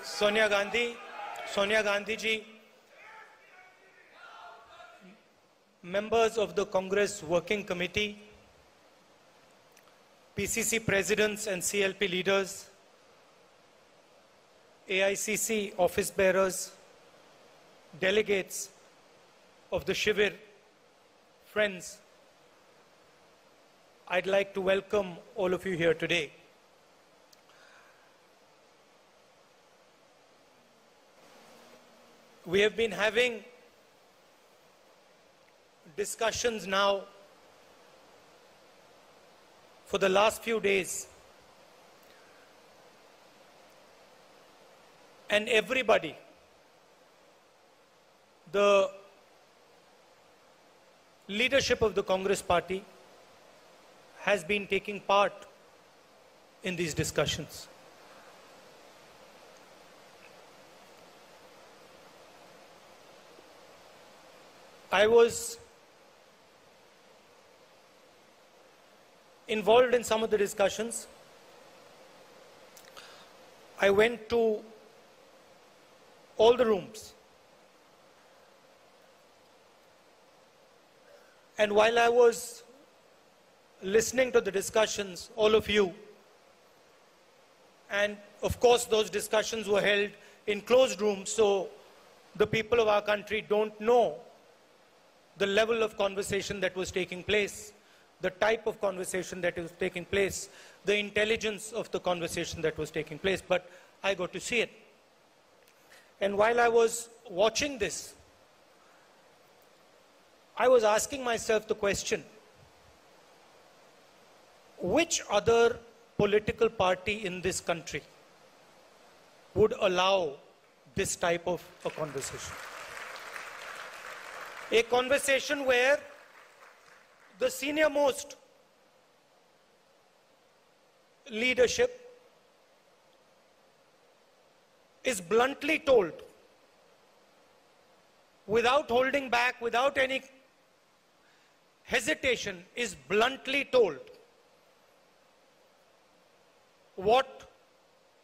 Sonia Gandhi ji, members of the Congress Working Committee, PCC presidents and CLP leaders, AICC office bearers, delegates of the Shivir, friends, I'd like to welcome all of you here today. We have been having discussions now for the last few days, and everybody, the leadership of the Congress party has been taking part in these discussions. I was involved in some of the discussions. I went to all the rooms. And while I was listening to the discussions, all of you, and of course those discussions were held in closed rooms, so the people of our country don't know the level of conversation that was taking place, the type of conversation that was taking place, the intelligence of the conversation that was taking place, but I got to see it. And while I was watching this, I was asking myself the question, which other political party in this country would allow this type of a conversation? A conversation where the senior-most leadership is bluntly told, without holding back, without any hesitation, is bluntly told what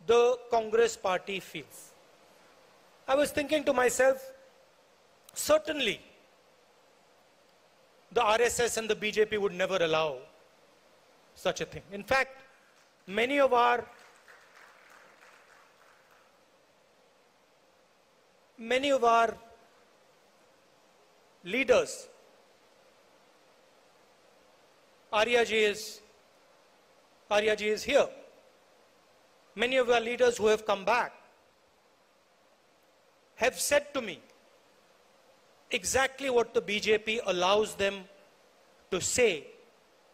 the Congress party feels. I was thinking to myself, certainly the RSS and the BJP would never allow such a thing. In fact, many of our leaders, Arya ji is here. Many of our leaders who have come back have said to me exactly what the BJP allows them to say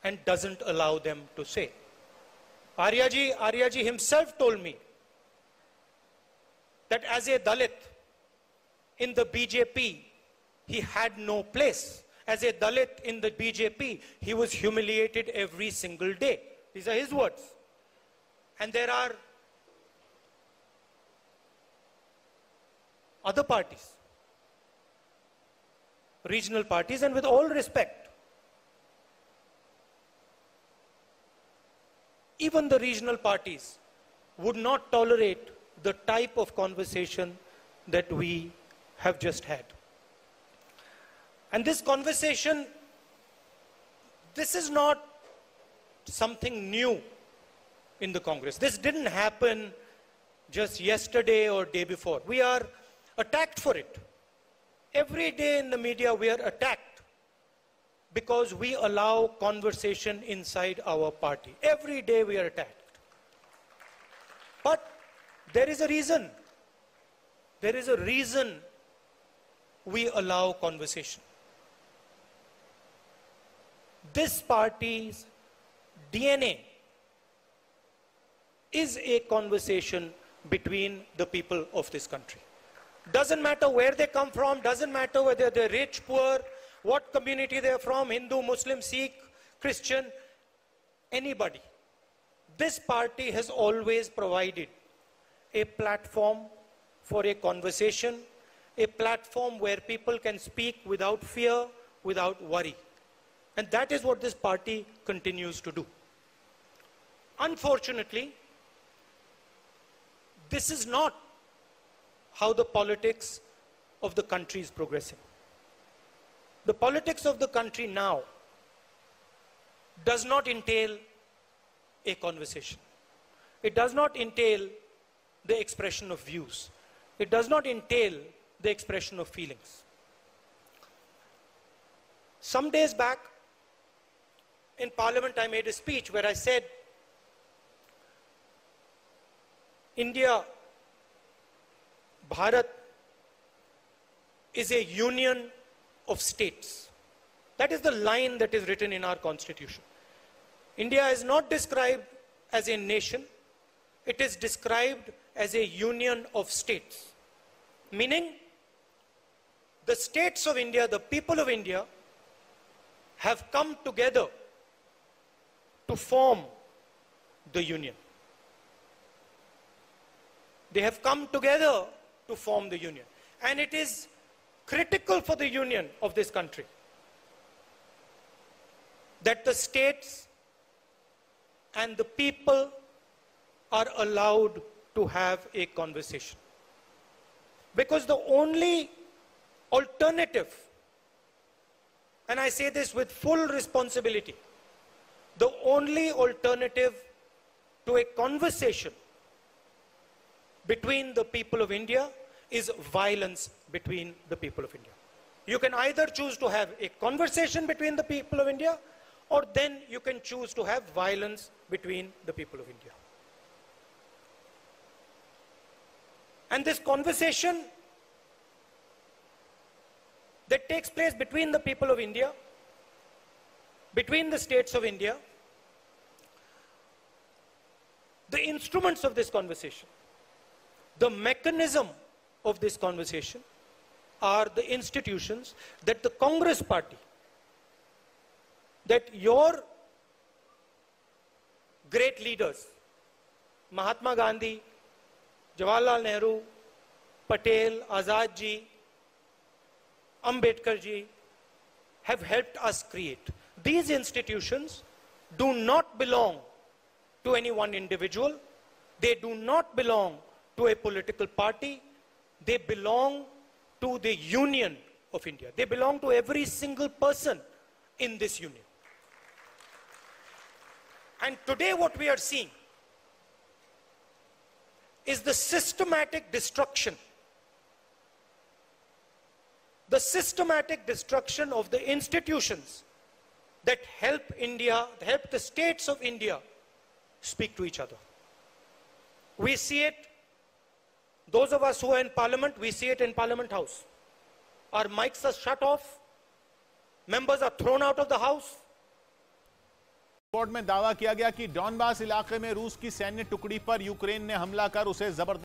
and doesn't allow them to say. Arya ji himself told me that as a Dalit in the BJP, he had no place. As a Dalit in the BJP, he was humiliated every single day. These are his words. And there are other parties, regional parties, and with all respect, even the regional parties would not tolerate the type of conversation that we have just had. And this conversation, this is not something new in the Congress. This didn't happen just yesterday or day before. We are attacked for it. Every day in the media we are attacked because we allow conversation inside our party. Every day we are attacked. But there is a reason. There is a reason we allow conversation. This party's DNA is a conversation between the people of this country. Doesn't matter where they come from, doesn't matter whether they're rich, poor, what community they're from, Hindu, Muslim, Sikh, Christian, anybody. This party has always provided a platform for a conversation, a platform where people can speak without fear, without worry. And that is what this party continues to do. Unfortunately, this is not how the politics of the country is progressing. The politics of the country now does not entail a conversation. It does not entail the expression of views. It does not entail the expression of feelings. Some days back in Parliament, I made a speech where I said, India, Bharat, is a union of states. That is the line that is written in our constitution. India is not described as a nation. It is described as a union of states. Meaning, the states of India, the people of India, have come together to form the union. They have come together to form the union. And it is critical for the union of this country that the states and the people are allowed to have a conversation. Because the only alternative, and I say this with full responsibility, the only alternative to a conversation between the people of India is violence between the people of India. You can either choose to have a conversation between the people of India, or then you can choose to have violence between the people of India. And this conversation that takes place between the people of India, between the states of India, the instruments of this conversation, the mechanism of this conversation are the institutions that the Congress party, that your great leaders, Mahatma Gandhi, Jawaharlal Nehru, Patel, Azad ji, Ambedkar ji, have helped us create. These institutions do not belong to any one individual. They do not belong to a political party. They belong to the union of India. They belong to every single person in this union. And today what we are seeing is the systematic destruction of the institutions that help India, help the states of India speak to each other. We see it, those of us who are in Parliament, we see it in Parliament House. Our mics are shut off, members are thrown out of the house. Report में दावा किया गया कि Donbas इलाके में रूस की सैन्य टुकड़ी पर यूक्रेन ने हमला कर उसे जबरदस्त